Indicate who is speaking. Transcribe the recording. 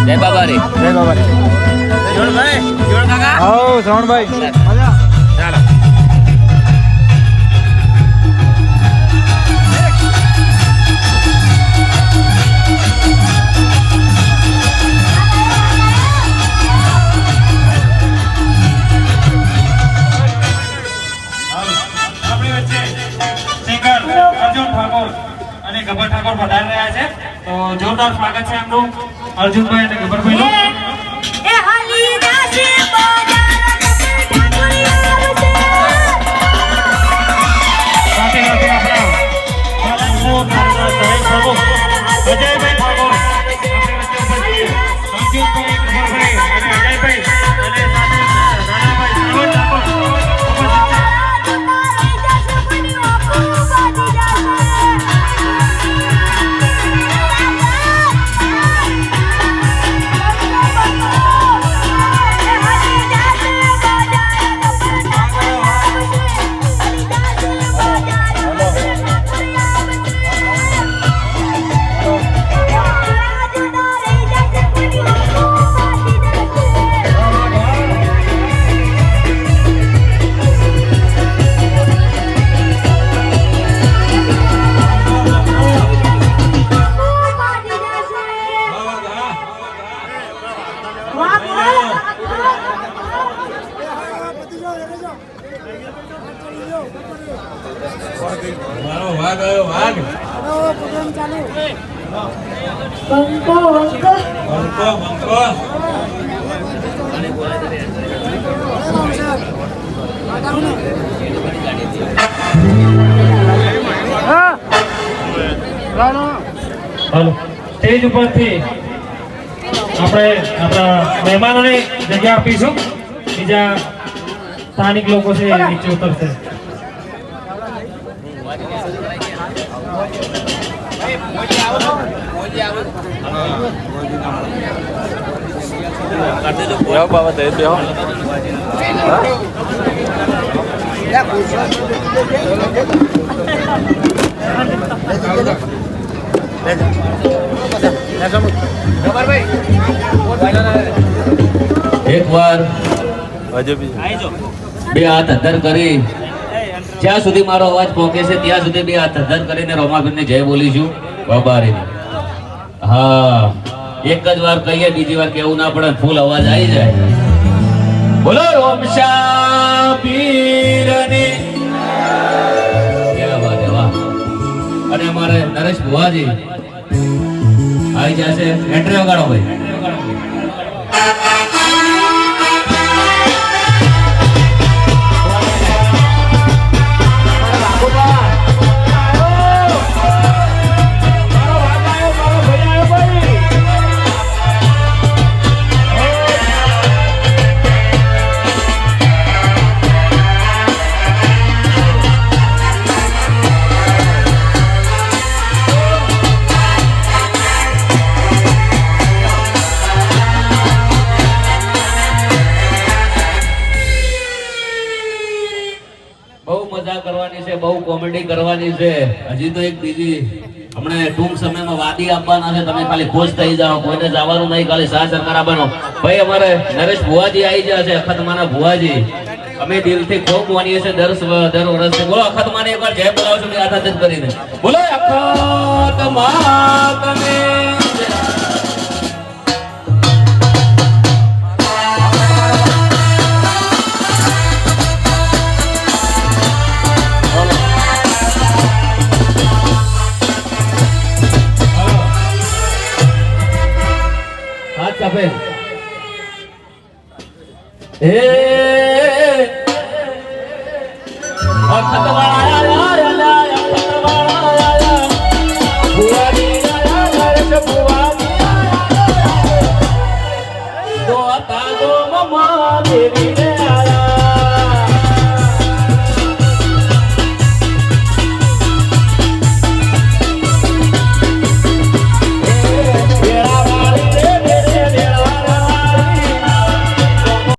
Speaker 1: જય બાબા રે.
Speaker 2: જય બાબા રે.
Speaker 1: જોડભાઈ, જોડ કાકા.
Speaker 2: હો શ્રવણભાઈ મજા.
Speaker 1: ચાલો.
Speaker 3: અને ગબર ઠાકોર પધારી રહ્યા છે તો જોરદાર સ્વાગત છે એમનું અર્જુનભાઈ અને ગબરભાઈ નું.
Speaker 4: એ હાલી દાસે બજાર
Speaker 3: સાથે સાથે આપણા અજયભાઈ ઠાકોર આપણી વચ્ચે ઉપસ્થિત છે. અર્જુનભાઈ, ગબરભાઈ અને અજયભાઈ અને સાથે રાણાભાઈ શ્રવણ ઠાકોર ઉપસ્થિત છે. હાલો સ્ટેજ ઉપરથી આપણે આપણા મહેમાનોને જગ્યા આપીશું. બીજા સ્થાનિક લોકો છે નીચે ઉતરશે.
Speaker 1: બાબા દે બેહો. એક વાર બે હાથ અધર કરી જ્યાં સુધી મારો અવાજ પહોંચે છે ત્યાં સુધી બે હાથ અધર કરીને રોમાબીરને જય બોલીશું. બાબારી. હા, એક જ વાર કહીએ, બીજી વાર કેવું ના પડે, ફૂલ અવાજ આવી જાય. બોલો રોમશાબીરની. ક્યાં વાત હે, વાહ. અને અમારે નરેશ ભુવાજી આવી જશે. એન્ટ્રી વગાડો ભાઈ. બહુ કોમેડી કરવાની છે. હજી તો એક બીજી હમણાં ટૂંક સમયમાં વાદી આપવાના છે. તમે ખાલી ખુશ થઈ જાઓ, કોઈને જવાનું નહીં, ખાલી સાથ સરકાર આપવાનો. ભાઈ અમારે નરેશ ભુવાજી આવી ગયા છે, અખતમાના ભુવાજી. અમે દિલથી ખૂબ માનીએ છીએ દર વર્ષે. બોલો અખતમાને એકવાર જય બોલાવશો કે હાથ હાથ કરીને. બોલો અખતમા તમે. Hey!